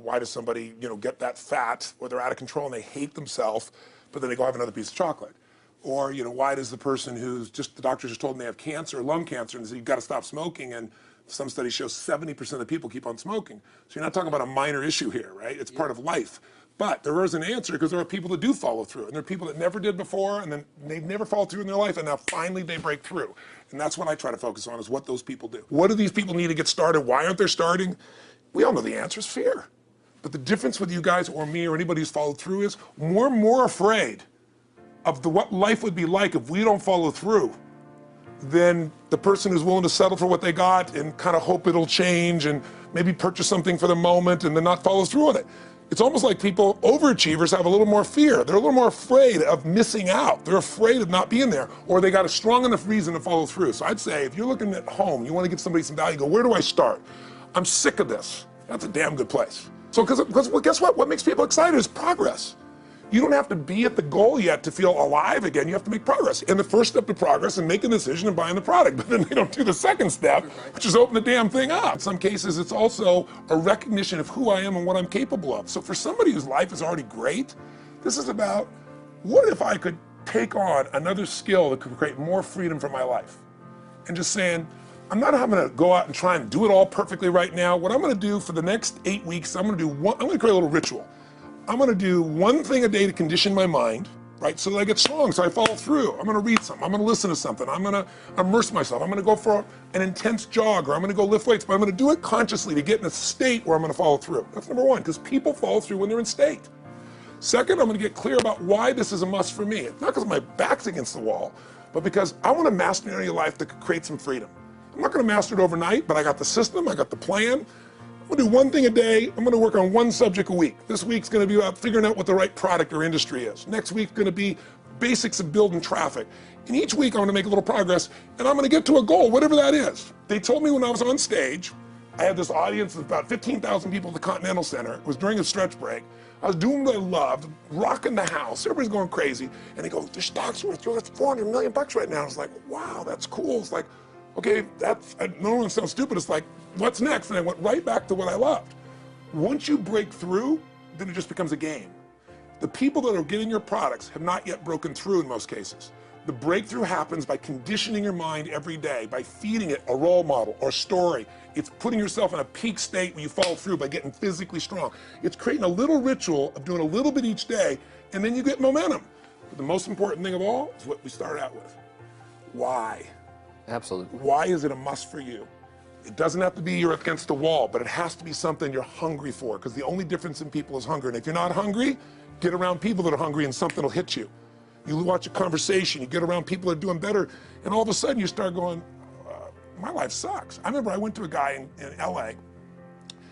why does somebody, get that fat, or they're out of control and they hate themselves, but then they go have another piece of chocolate? Or, why does the person the doctor just told them they have cancer, lung cancer, and said, you've got to stop smoking, and some studies show 70% of the people keep on smoking. So you're not talking about a minor issue here, right? It's part of life. But there is an answer, because there are people that do follow through, and there are people that never did before, and then they've never followed through in their life, and now finally they break through. And that's what I try to focus on, is what those people do. What do these people need to get started? Why aren't they starting? We all know the answer is fear. But the difference with you guys or me or anybody who's followed through is we're more afraid of what life would be like if we don't follow through than the person who's willing to settle for what they got and kind of hope it'll change and maybe purchase something for the moment and then not follow through on it. It's almost like overachievers have a little more fear. They're a little more afraid of missing out. They're afraid of not being there, or they got a strong enough reason to follow through. So I'd say, if you're looking at home, you want to give somebody some value, go, where do I start? I'm sick of this. That's a damn good place. So, because guess what? What makes people excited is progress. You don't have to be at the goal yet to feel alive again. You have to make progress. And the first step to progress is making a decision and buying the product. But then they don't do the second step, which is open the damn thing up. In some cases, it's also a recognition of who I am and what I'm capable of. So for somebody whose life is already great, this is about, what if I could take on another skill that could create more freedom for my life? And just saying, I'm not having to go out and try and do it all perfectly right now. What I'm going to do for the next 8 weeks, I'm going to create a little ritual. I'm going to do one thing a day to condition my mind, right, so that I get strong, so I follow through. I'm going to read something. I'm going to listen to something. I'm going to immerse myself. I'm going to go for an intense jog, or I'm going to go lift weights, but I'm going to do it consciously to get in a state where I'm going to follow through. That's number one, because people follow through when they're in state. Second, I'm going to get clear about why this is a must for me. It's not because my back's against the wall, but because I want to master an area of life that could create some freedom. I'm not going to master it overnight, but I got the system, I got the plan. I'm gonna do one thing a day. I'm gonna work on one subject a week. This week's gonna be about figuring out what the right product or industry is. Next week's gonna be basics of building traffic. And each week I'm gonna make a little progress, and I'm gonna get to a goal, whatever that is. They told me when I was on stage, I had this audience of about 15,000 people at the Continental Center. It was during a stretch break. I was doing what I loved, rocking the house. Everybody's going crazy. And they go, the stock's worth $400 million right now. I was like, wow, that's cool. It's like, okay, no one sounds stupid. It's like, what's next? And I went right back to what I loved. Once you break through, then it just becomes a game. The people that are getting your products have not yet broken through in most cases. The breakthrough happens by conditioning your mind every day, by feeding it a role model or story. It's putting yourself in a peak state where you follow through by getting physically strong. It's creating a little ritual of doing a little bit each day, and then you get momentum. But the most important thing of all is what we start out with. Why? Absolutely. Why is it a must for you? It doesn't have to be you're against the wall, but it has to be something you're hungry for, because the only difference in people is hunger. And if you're not hungry, get around people that are hungry and something will hit you. You watch a conversation, you get around people that are doing better, and all of a sudden you start going, my life sucks. I remember I went to a guy in LA.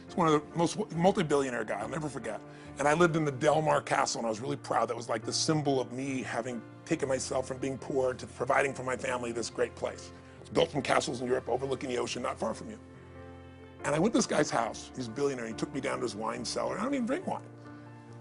He's one of the most multi-billionaire guy, I'll never forget. And I lived in the Del Mar Castle, and I was really proud. That was like the symbol of me having taken myself from being poor to providing for my family this great place. It's built from castles in Europe overlooking the ocean, not far from you. And I went to this guy's house. He's a billionaire. He took me down to his wine cellar. I don't even drink wine.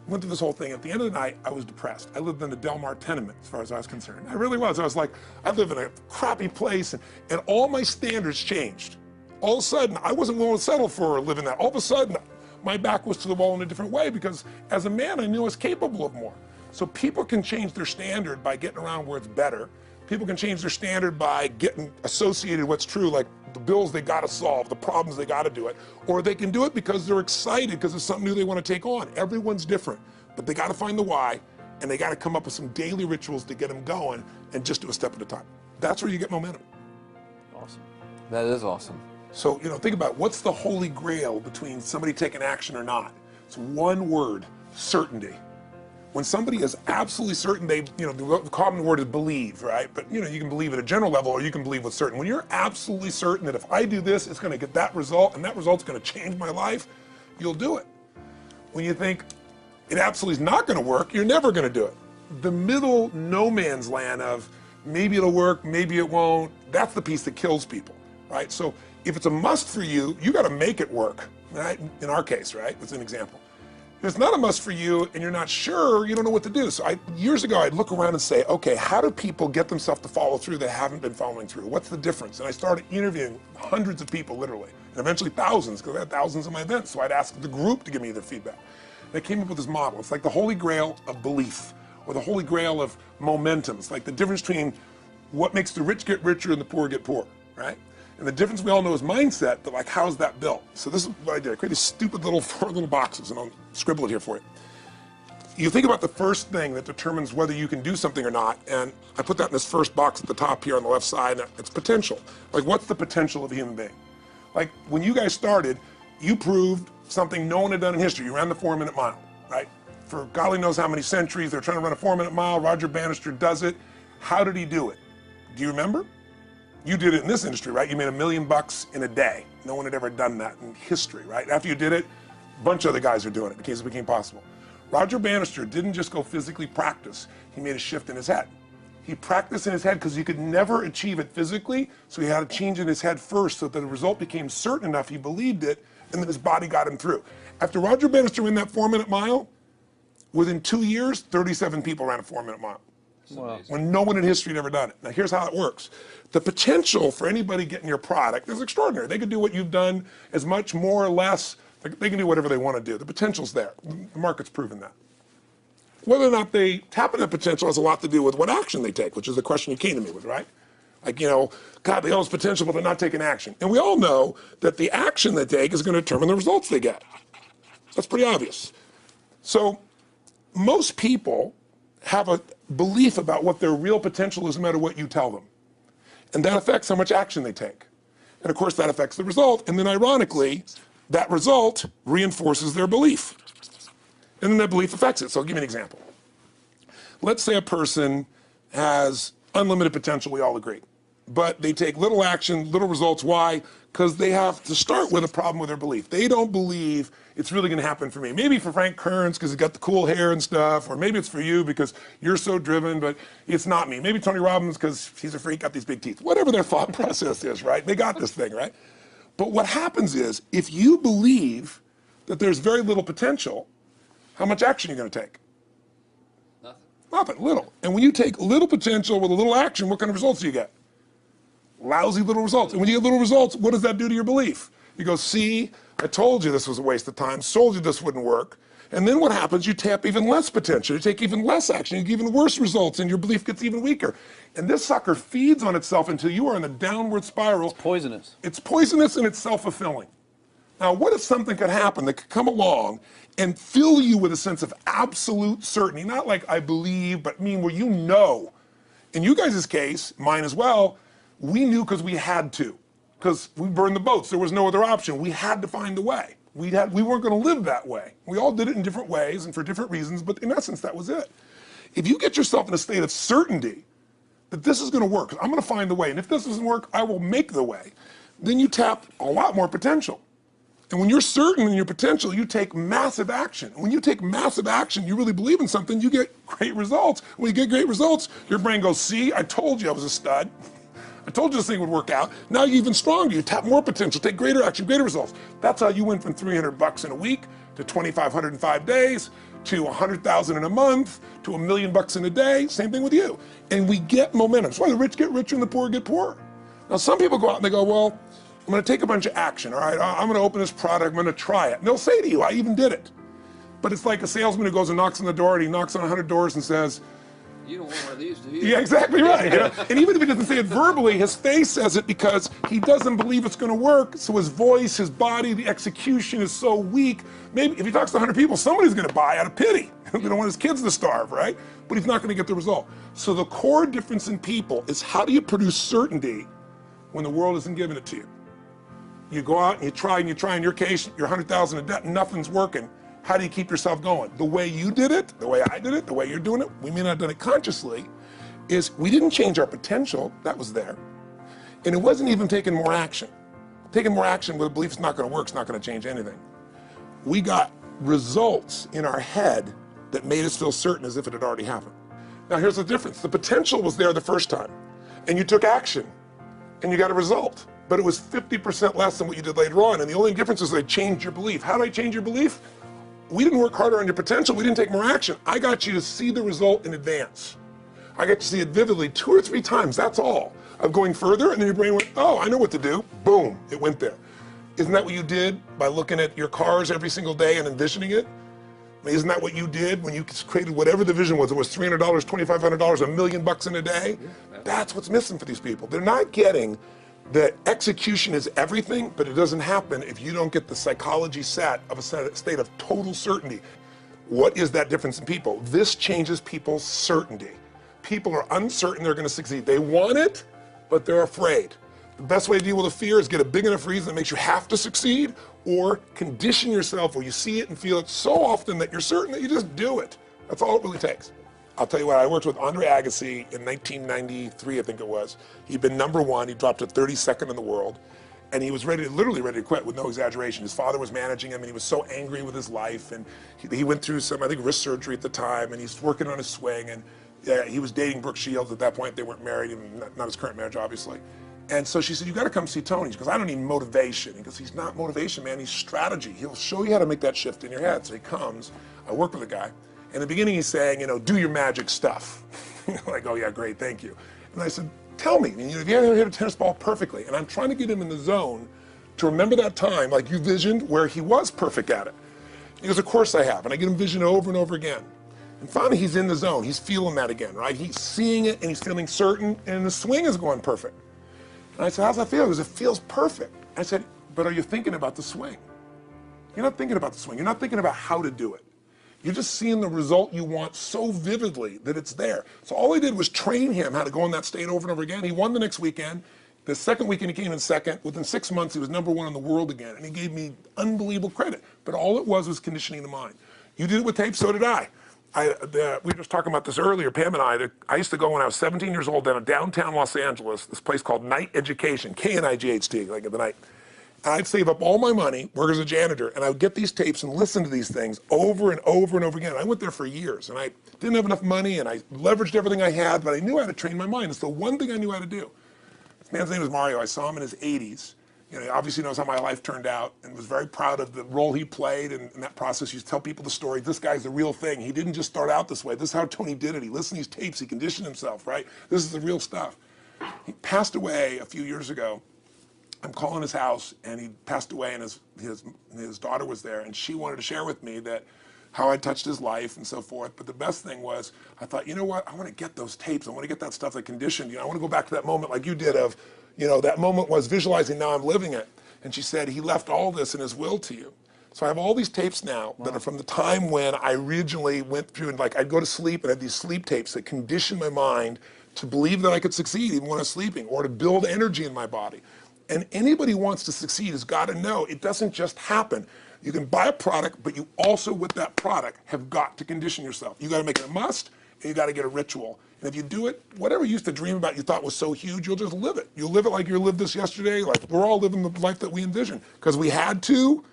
Went through this whole thing. At the end of the night, I was depressed. I lived in the Del Mar tenement, as far as I was concerned. I really was. I was like, I live in a crappy place, and all my standards changed. All of a sudden, I wasn't willing to settle for living that. All of a sudden, my back was to the wall in a different way, because as a man, I knew I was capable of more. So people can change their standard by getting around where it's better. People can change their standard by getting associated with what's true, like the bills they gotta solve, the problems they gotta do it. Or they can do it because they're excited, because it's something new they wanna take on. Everyone's different, but they gotta find the why, and they gotta come up with some daily rituals to get them going, and just do a step at a time. That's where you get momentum. Awesome. That is awesome. So, think about what's the holy grail between somebody taking action or not. It's one word: certainty. When somebody is absolutely certain, the common word is believe, right? But you can believe at a general level, or you can believe with certain. When you're absolutely certain that if I do this, it's gonna get that result, and that result's gonna change my life, you'll do it. When you think it absolutely is not gonna work, you're never gonna do it. The middle no man's land of maybe it'll work, maybe it won't, that's the piece that kills people, right? So if it's a must for you, you gotta make it work, right? In our case, right? It's an example. If it's not a must for you and you're not sure, you don't know what to do. So years ago, I'd look around and say, okay, how do people get themselves to follow through that haven't been following through? What's the difference? And I started interviewing hundreds of people, literally, and eventually thousands, because I had thousands of my events. So I'd ask the group to give me their feedback. And I came up with this model. It's like the holy grail of belief, or the holy grail of momentum. It's like the difference between what makes the rich get richer and the poor get poorer, right? And the difference we all know is mindset, but like, how's that built? So this is what I did. I created stupid little 4 little boxes, and I'll scribble it here for you. You think about the first thing that determines whether you can do something or not, and I put that in this first box at the top here on the left side, and it's potential. Like, what's the potential of a human being? Like, when you guys started, you proved something no one had done in history. You ran the 4-minute mile, right? For golly knows how many centuries, they're trying to run a 4-minute mile. Roger Bannister does it. How did he do it? Do you remember? You did it in this industry, right? You made $1 million in a day. No one had ever done that in history, right? After you did it, a bunch of other guys are doing it because it became possible. Roger Bannister didn't just go physically practice. He made a shift in his head. He practiced in his head because he could never achieve it physically, so he had to change in his head first so that the result became certain enough he believed it, and then his body got him through. After Roger Bannister ran that 4-minute mile, within 2 years, 37 people ran a 4-minute mile. Wow. When no one in history had ever done it. Now here's how it works. The potential for anybody getting your product is extraordinary. They could do what you've done as much, more or less. They can do whatever they want to do. The potential's there. The market's proven that. Whether or not they tap into potential has a lot to do with what action they take, which is the question you came to me with, right? Like, you know, God, they all have potential, but they're not taking action. And we all know that the action they take is going to determine the results they get. That's pretty obvious. So most people have a belief about what their real potential is no matter what you tell them. And that affects how much action they take. And of course that affects the result. And then ironically, that result reinforces their belief. And then that belief affects it. So I'll give you an example. Let's say a person has unlimited potential, we all agree. But they take little action, little results. Why? Because they have to start with a problem with their belief. They don't believe it's really going to happen for me. Maybe for Frank Kearns because he's got the cool hair and stuff, or maybe it's for you because you're so driven, but it's not me. Maybe Tony Robbins because he's a freak, got these big teeth. Whatever their thought process is, right? They got this thing, right? But what happens is, if you believe that there's very little potential, how much action are you going to take? Nothing, little. And when you take little potential with a little action, what kind of results do you get? Lousy little results. And when you get little results, what does that do to your belief? You go, see, I told you this was a waste of time, told you this wouldn't work. And then what happens? You tap even less potential, you take even less action, you get even worse results, and your belief gets even weaker. And this sucker feeds on itself until you are in the downward spiral. It's poisonous. It's poisonous and it's self-fulfilling. Now, what if something could happen that could come along and fill you with a sense of absolute certainty? Not like I believe, but mean where you know. In you guys' case, mine as well, we knew because we had to. Because we burned the boats. There was no other option. We had to find a way. We weren't going to live that way. We all did it in different ways and for different reasons, but in essence, that was it. If you get yourself in a state of certainty that this is going to work, I'm going to find the way, and if this doesn't work, I will make the way, then you tap a lot more potential. And when you're certain in your potential, you take massive action. When you take massive action, you really believe in something, you get great results. When you get great results, your brain goes, see, I told you I was a stud. I told you this thing would work out. Now you're even stronger. You tap more potential, take greater action, greater results. That's how you went from $300 in a week to $2,500 in 5 days to $100,000 in a month to $1 million in a day. Same thing with you. And we get momentum. That's why the rich get richer and the poor get poorer. Now some people go out and they go, well, I'm going to take a bunch of action. All right, I'm going to open this product. I'm going to try it. And they'll say to you, I even did it. But it's like a salesman who goes and knocks on the door and he knocks on 100 doors and says, you don't want one of these, do you? yeah, exactly right. You know? And even if he doesn't say it verbally, his face says it because he doesn't believe it's going to work. So his voice, his body, the execution is so weak. Maybe if he talks to 100 people, somebody's going to buy out of pity. They don't want his kids to starve, right? But he's not going to get the result. So the core difference in people is how do you produce certainty when the world isn't giving it to you? You go out and you try. In your case, you're 100,000 in debt and nothing's working. How do you keep yourself going? The way you did it, the way I did it, the way you're doing it, we may not have done it consciously, is we didn't change our potential, that was there. And it wasn't even taking more action. Taking more action with a belief it's not gonna work, it's not gonna change anything. We got results in our head that made us feel certain as if it had already happened. Now here's the difference. The potential was there the first time, and you took action, and you got a result. But it was 50% less than what you did later on, and the only difference is they changed your belief. How did I change your belief? We didn't work harder on your potential, we didn't take more action. I got you to see the result in advance. I got to see it vividly 2 or 3 times, that's all. Of going further, and then your brain went, oh, I know what to do. Boom, it went there. Isn't that what you did by looking at your cars every single day and envisioning it? I mean, isn't that what you did when you created whatever the vision was? It was $300, $2,500, $1 million in a day? That's what's missing for these people. They're not getting that execution is everything, but it doesn't happen if you don't get the psychology set of a state of total certainty. What is that difference in people? This changes people's certainty. People are uncertain they're going to succeed. They want it, but they're afraid. The best way to deal with a fear is get a big enough reason that makes you have to succeed, or condition yourself where you see it and feel it so often that you're certain that you just do it. That's all it really takes. I'll tell you what, I worked with Andre Agassi in 1993, I think it was. He'd been #1, he dropped to 32nd in the world, and he was literally ready to quit with no exaggeration. His father was managing him, and he was so angry with his life, and he went through some, I think, wrist surgery at the time, and he's working on his swing, and he was dating Brooke Shields at that point. They weren't married, even not his current marriage, obviously. And so she said, you gotta come see Tony. She goes, I don't need motivation. He goes, he's not motivation, man, he's strategy. He'll show you how to make that shift in your head. So he comes, I work with a guy. In the beginning he's saying, do your magic stuff. Like, oh yeah, great, thank you. And I said, tell me, if you ever hit a tennis ball perfectly, and I'm trying to get him in the zone to remember that time, like you visioned, where he was perfect at it. He goes, of course I have. And I get him vision over and over again. And finally he's in the zone, he's feeling that again, right? He's seeing it and he's feeling certain, and the swing is going perfect. And I said, how's that feel? He goes, it feels perfect. I said, but are you thinking about the swing? You're not thinking about the swing. You're not thinking about how to do it. You're just seeing the result you want so vividly that it's there. So all I did was train him how to go in that state over and over again. He won the next weekend. The second weekend he came in second. Within 6 months, he was #1 in the world again. And he gave me unbelievable credit. But all it was conditioning the mind. You did it with tape, so did I. We were just talking about this earlier, Pam and I used to go when I was 17 years old down in downtown Los Angeles, this place called Night Education, K-N-I-G-H-T, like at the night. And I'd save up all my money, work as a janitor, and I would get these tapes and listen to these things over and over and over again. I went there for years, and I didn't have enough money, and I leveraged everything I had, but I knew how to train my mind. It's the one thing I knew how to do. This man's name is Mario. I saw him in his 80s. He obviously knows how my life turned out and was very proud of the role he played in that process. He used to tell people the story. This guy's the real thing. He didn't just start out this way. This is how Tony did it. He listened to these tapes. He conditioned himself, right? This is the real stuff. He passed away a few years ago. I'm calling his house, and he passed away, and his daughter was there, and she wanted to share with me that how I touched his life and so forth. But the best thing was, I thought, you know what? I want to get those tapes. I want to get that stuff that conditioned. I want to go back to that moment like you did of, that moment was visualizing, now I'm living it. And she said, he left all this in his will to you. So I have all these tapes now that are from the time when I originally went through, and like I'd go to sleep and I had these sleep tapes that conditioned my mind to believe that I could succeed even when I was sleeping, or to build energy in my body. And anybody who wants to succeed has got to know it doesn't just happen. You can buy a product, but you also, with that product, have got to condition yourself. You got to make it a must, and you got to get a ritual. And if you do it, whatever you used to dream about you thought was so huge, you'll just live it. You'll live it like you lived this yesterday, like we're all living the life that we envisioned. Because we had to,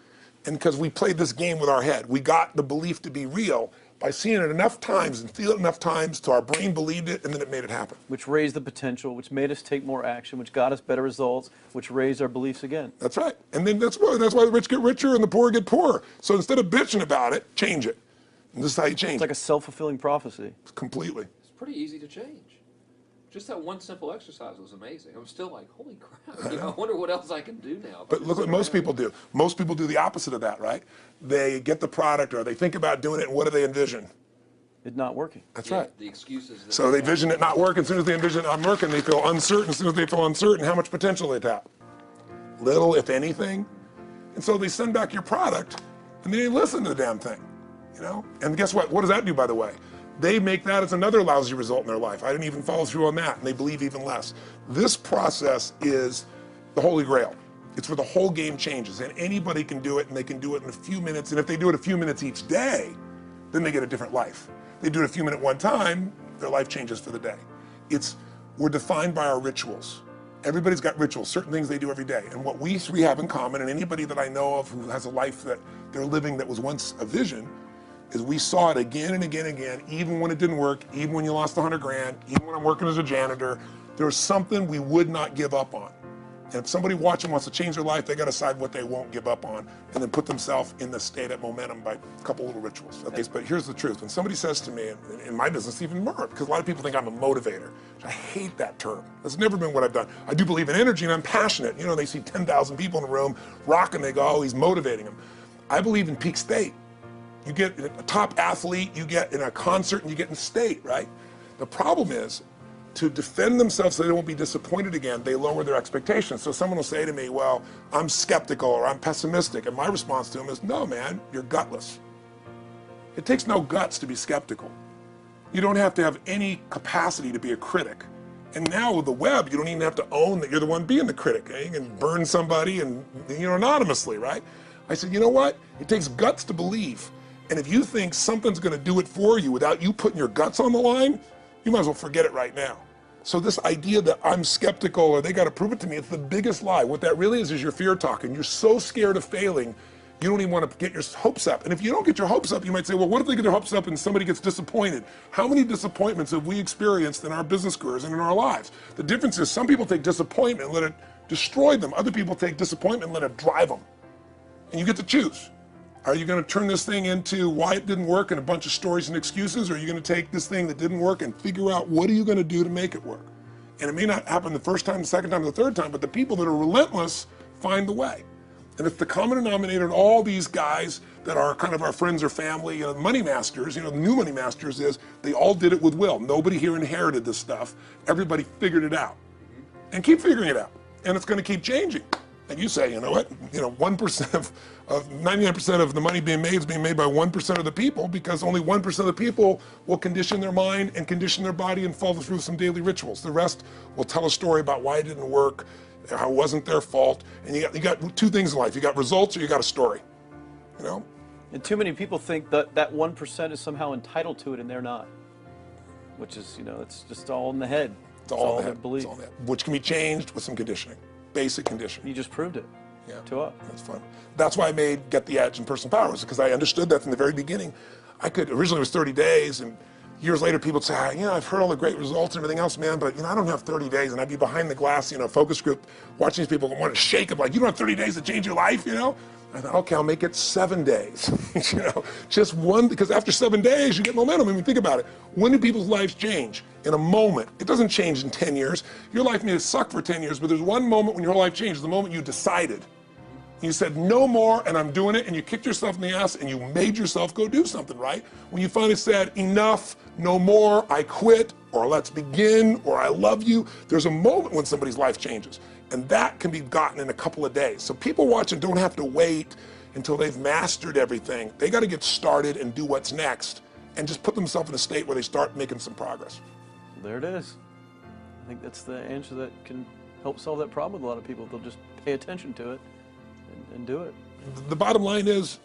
and because we played this game with our head. We got the belief to be real by seeing it enough times and feeling it enough times till our brain believed it, and then it made it happen. Which raised the potential, which made us take more action, which got us better results, which raised our beliefs again. That's right. And then that's why the rich get richer and the poor get poorer. So instead of bitching about it, change it. And this is how you change It's like it. a self-fulfilling prophecy. Completely. It's pretty easy to change. Just that one simple exercise was amazing. I'm still like, holy crap, I wonder what else I can do now. But look what most people do. Most people do the opposite of that, right? They get the product, or they think about doing it, and what do they envision? It not working. That's right. The excuses. That So they vision it not working. As soon as they envision it not working, they feel uncertain. As soon as they feel uncertain, how much potential they tap? Little, if anything. And so they send back your product, and they listen to the damn thing, And guess what? What does that do, by the way? They make that as another lousy result in their life. I didn't even follow through on that, and they believe even less. This process is the holy grail. It's where the whole game changes, and anybody can do it, and they can do it in a few minutes. And if they do it a few minutes each day, then they get a different life. They do it a few minutes one time, their life changes for the day. We're defined by our rituals. Everybody's got rituals, certain things they do every day. And what we three have in common, and anybody that I know of who has a life that they're living that was once a vision, is we saw it again and again and again, even when it didn't work, even when you lost 100 grand, even when I'm working as a janitor, there was something we would not give up on. And if somebody watching wants to change their life, they got to decide what they won't give up on and then put themselves in the state of momentum by a couple little rituals. Okay, but here's the truth. When somebody says to me, in my business, even more, because a lot of people think I'm a motivator. I hate that term. That's never been what I've done. I do believe in energy and I'm passionate. You know, they see 10,000 people in a room rocking, they go, oh, he's motivating them. I believe in peak state. You get a top athlete, you get in a concert, and you get in state, right? The problem is, to defend themselves so they won't be disappointed again, they lower their expectations. So someone will say to me, well, I'm skeptical or I'm pessimistic. And my response to them is, no, man, you're gutless. It takes no guts to be skeptical. You don't have to have any capacity to be a critic. And now with the web, you don't even have to own that you're the one being the critic. You can burn somebody and, anonymously, right? I said, you know what? It takes guts to believe. And if you think something's going to do it for you without you putting your guts on the line, you might as well forget it right now. So this idea that I'm skeptical or they got to prove it to me, it's the biggest lie. What that really is your fear talking. You're so scared of failing, you don't even want to get your hopes up. And if you don't get your hopes up, you might say, well, what if they get their hopes up and somebody gets disappointed? How many disappointments have we experienced in our business careers and in our lives? The difference is some people take disappointment and let it destroy them. Other people take disappointment and let it drive them. And you get to choose. Are you going to turn this thing into why it didn't work and a bunch of stories and excuses, or are you going to take this thing that didn't work and figure out what are you going to do to make it work? And it may not happen the first time, the second time, the third time, but the people that are relentless find the way. And it's the common denominator in all these guys that are kind of our friends or family, money masters, the new money masters is they all did it with will. Nobody here inherited this stuff. Everybody figured it out. And keep figuring it out. And it's going to keep changing. And you say, you know what, 1% of 99% of the money being made is being made by 1% of the people, because only 1% of the people will condition their mind and condition their body and follow through some daily rituals. The rest will tell a story about why it didn't work, how it wasn't their fault. And you got two things in life. You got results or you got a story, And too many people think that that 1% is somehow entitled to it and they're not. Which is, it's just all in the head. It's all in the their head. belief. It's all in the head. Which can be changed with some conditioning. Basic conditioning. You just proved it. Yeah, to us. That's fun. That's why I made Get the Edge and Personal Power, because I understood that from the very beginning. Originally it was 30 days, and years later people would say, I've heard all the great results and everything else, man, but I don't have 30 days, and I'd be behind the glass, focus group, watching these people want to shake them, like, you don't have 30 days to change your life, I thought, okay, I'll make it 7 days, just one, because after 7 days, you get momentum. I mean, think about it. When do people's lives change? In a moment. It doesn't change in 10 years. Your life may have sucked for 10 years, but there's one moment when your whole life changed, the moment you decided. You said, no more, and I'm doing it, and you kicked yourself in the ass, and you made yourself go do something, right? When you finally said, enough, no more, I quit, or let's begin, or I love you, there's a moment when somebody's life changes. And that can be gotten in a couple of days. So people watching don't have to wait until they've mastered everything. They got to get started and do what's next, and just put themselves in a state where they start making some progress. There it is. I think that's the answer that can help solve that problem with a lot of people. They'll just pay attention to it and do it. The bottom line is,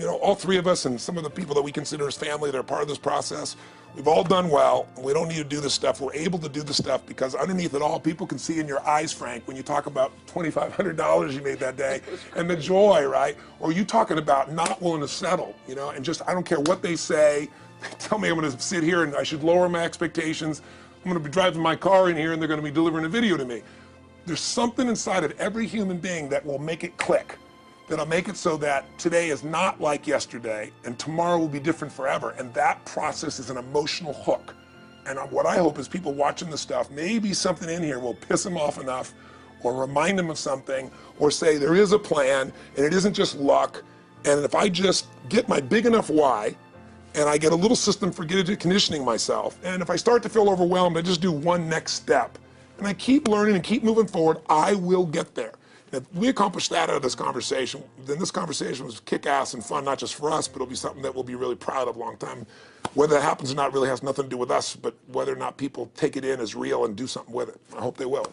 all three of us and some of the people that we consider as family that are part of this process, we've all done well, and we don't need to do this stuff. We're able to do the stuff because underneath it all, people can see in your eyes, Frank, when you talk about $2,500 you made that day and the joy, right? Or you talking about not willing to settle, and just, I don't care what they say. They tell me I'm going to sit here and I should lower my expectations. I'm going to be driving my car in here and they're going to be delivering a video to me. There's something inside of every human being that will make it click, that'll make it so that today is not like yesterday and tomorrow will be different forever. And that process is an emotional hook. And what I hope is people watching this stuff, maybe something in here will piss them off enough or remind them of something or say there is a plan and it isn't just luck. And if I just get my big enough why, and I get a little system for conditioning myself, and if I start to feel overwhelmed, I just do one next step. And I keep learning and keep moving forward, I will get there. And if we accomplish that out of this conversation, then this conversation was kick-ass and fun, not just for us, but it'll be something that we'll be really proud of a long time. Whether that happens or not really has nothing to do with us, but whether or not people take it in as real and do something with it. I hope they will.